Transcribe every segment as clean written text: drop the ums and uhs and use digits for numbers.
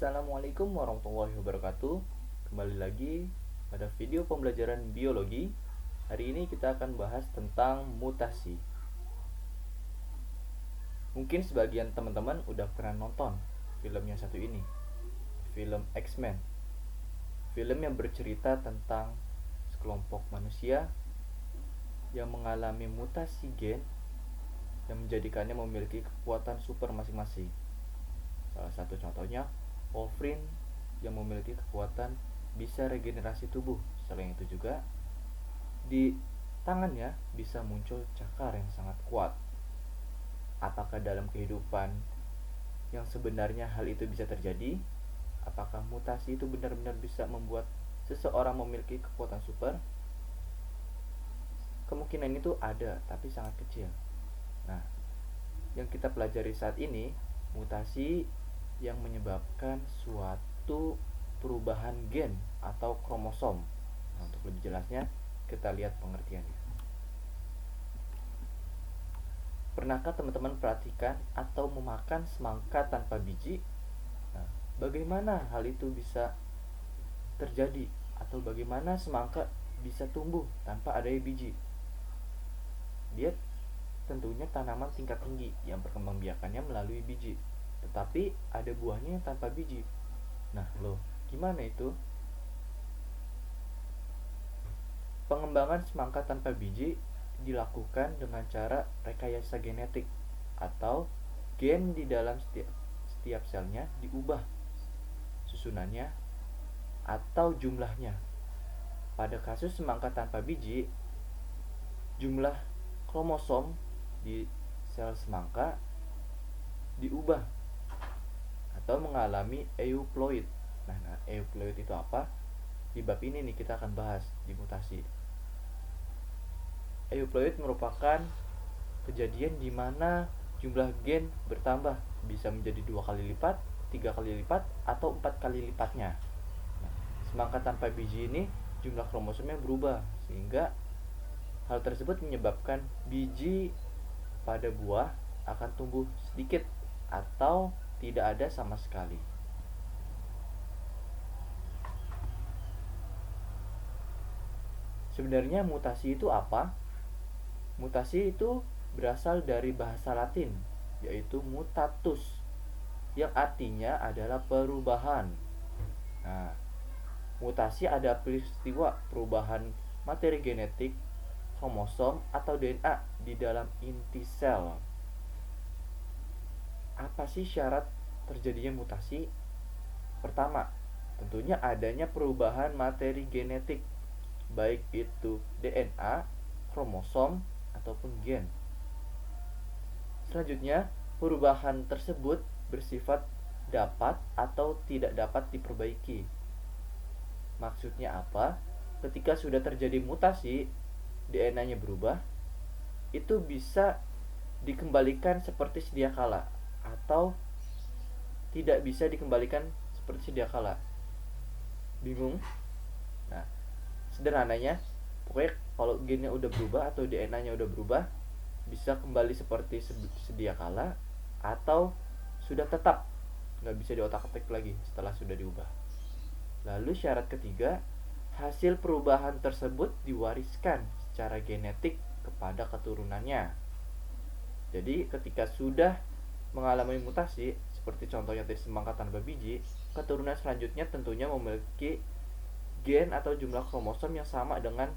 Assalamualaikum warahmatullahi wabarakatuh. Kembali lagi pada video pembelajaran biologi. Hari ini kita akan bahas tentang mutasi. Mungkin sebagian teman-teman udah pernah nonton film yang satu ini, film X-Men. Film yang bercerita tentang sekelompok manusia yang mengalami mutasi gen yang menjadikannya memiliki kekuatan super masing-masing. Salah satu contohnya Wolverine yang memiliki kekuatan bisa regenerasi tubuh. Selain itu juga di tangannya bisa muncul cakar yang sangat kuat. Apakah dalam kehidupan yang sebenarnya hal itu bisa terjadi? Apakah mutasi itu benar-benar bisa membuat seseorang memiliki kekuatan super? Kemungkinan itu ada, tapi sangat kecil. Nah, yang kita pelajari saat ini, mutasi yang menyebabkan suatu perubahan gen atau kromosom. Nah, untuk lebih jelasnya, kita lihat pengertiannya. Pernahkah teman-teman perhatikan atau memakan semangka tanpa biji? Nah, bagaimana hal itu bisa terjadi? Atau bagaimana semangka bisa tumbuh tanpa adanya biji? Dia tentunya tanaman tingkat tinggi yang perkembangbiakannya melalui biji. Tetapi ada buahnya yang tanpa biji. Nah, gimana itu? Pengembangan semangka tanpa biji dilakukan dengan cara rekayasa genetik atau gen di dalam setiap selnya diubah susunannya atau jumlahnya. Pada kasus semangka tanpa biji, jumlah kromosom di sel semangka diubah atau mengalami euploid. Nah, euploid itu apa? Di bab ini nih kita akan bahas di mutasi. Euploid merupakan kejadian di mana jumlah gen bertambah, bisa menjadi 2 kali lipat, 3 kali lipat, atau 4 kali lipatnya. Nah, semangka tanpa biji ini jumlah kromosomnya berubah, sehingga hal tersebut menyebabkan biji pada buah akan tumbuh sedikit atau tidak ada sama sekali. Sebenarnya mutasi itu apa? Mutasi itu berasal dari bahasa Latin, yaitu mutatus, yang artinya adalah perubahan. Nah, mutasi ada peristiwa perubahan materi genetik, kromosom atau DNA di dalam inti sel. Apa sih syarat terjadinya mutasi? Pertama, tentunya adanya perubahan materi genetik, baik itu DNA, kromosom, ataupun gen. Selanjutnya, perubahan tersebut bersifat dapat atau tidak dapat diperbaiki. Maksudnya apa? Ketika sudah terjadi mutasi, DNA-nya berubah, itu bisa dikembalikan seperti sedia kala atau tidak bisa dikembalikan seperti sedia kala. Bingung? Nah, sederhananya, pokoknya kalau gennya udah berubah atau DNA-nya udah berubah, bisa kembali seperti sedia kala atau sudah tetap nggak bisa diotak-atik lagi setelah sudah diubah. Lalu syarat ketiga, hasil perubahan tersebut diwariskan secara genetik kepada keturunannya. Jadi ketika sudah mengalami mutasi, seperti contohnya tadi semangka tanpa biji, keturunan selanjutnya tentunya memiliki gen atau jumlah kromosom yang sama dengan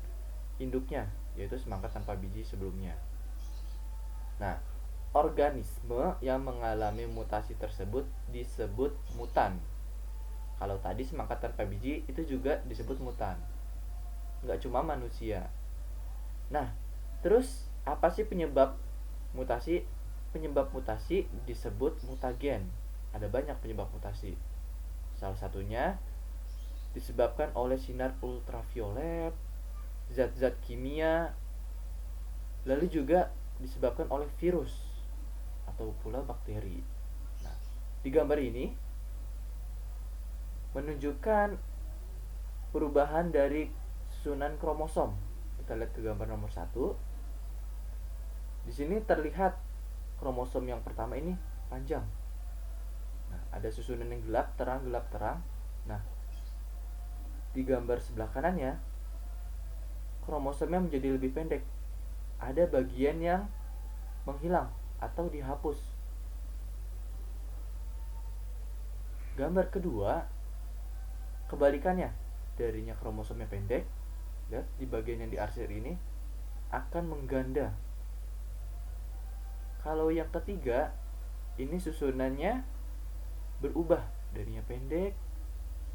induknya, yaitu semangka tanpa biji sebelumnya. Nah, organisme yang mengalami mutasi tersebut disebut mutan. Kalau tadi semangka tanpa biji itu juga disebut mutan. Nggak cuma manusia. Nah, terus apa sih penyebab mutasi? Penyebab mutasi disebut mutagen. Ada banyak penyebab mutasi. Salah satunya disebabkan oleh sinar ultraviolet, zat-zat kimia, lalu juga disebabkan oleh virus atau pula bakteri. Nah, di gambar ini menunjukkan perubahan dari susunan kromosom. Kita lihat ke gambar nomor 1. Di sini terlihat kromosom yang pertama ini panjang. Nah, ada susunan yang gelap terang gelap terang. Nah, di gambar sebelah kanannya kromosomnya menjadi lebih pendek. Ada bagian yang menghilang atau dihapus. Gambar kedua kebalikannya, darinya kromosomnya pendek, lihat di bagian yang diarsir ini akan mengganda. Kalau yang ketiga, ini susunannya berubah, darinya pendek,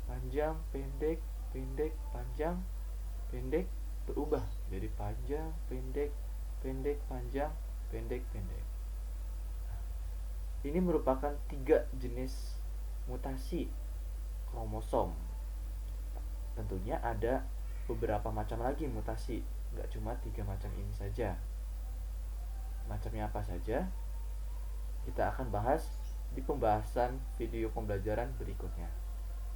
panjang, pendek, pendek, panjang, pendek, berubah jadi panjang, pendek, pendek, panjang, pendek, pendek. Ini merupakan 3 jenis mutasi kromosom. Tentunya ada beberapa macam lagi mutasi, nggak cuma 3 macam ini saja. Macamnya apa saja? Kita akan bahas di pembahasan video pembelajaran berikutnya.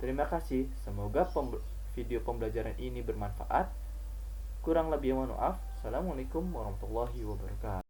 Terima kasih, semoga video pembelajaran ini bermanfaat. Kurang lebih mohon maaf. Assalamualaikum warahmatullahi wabarakatuh.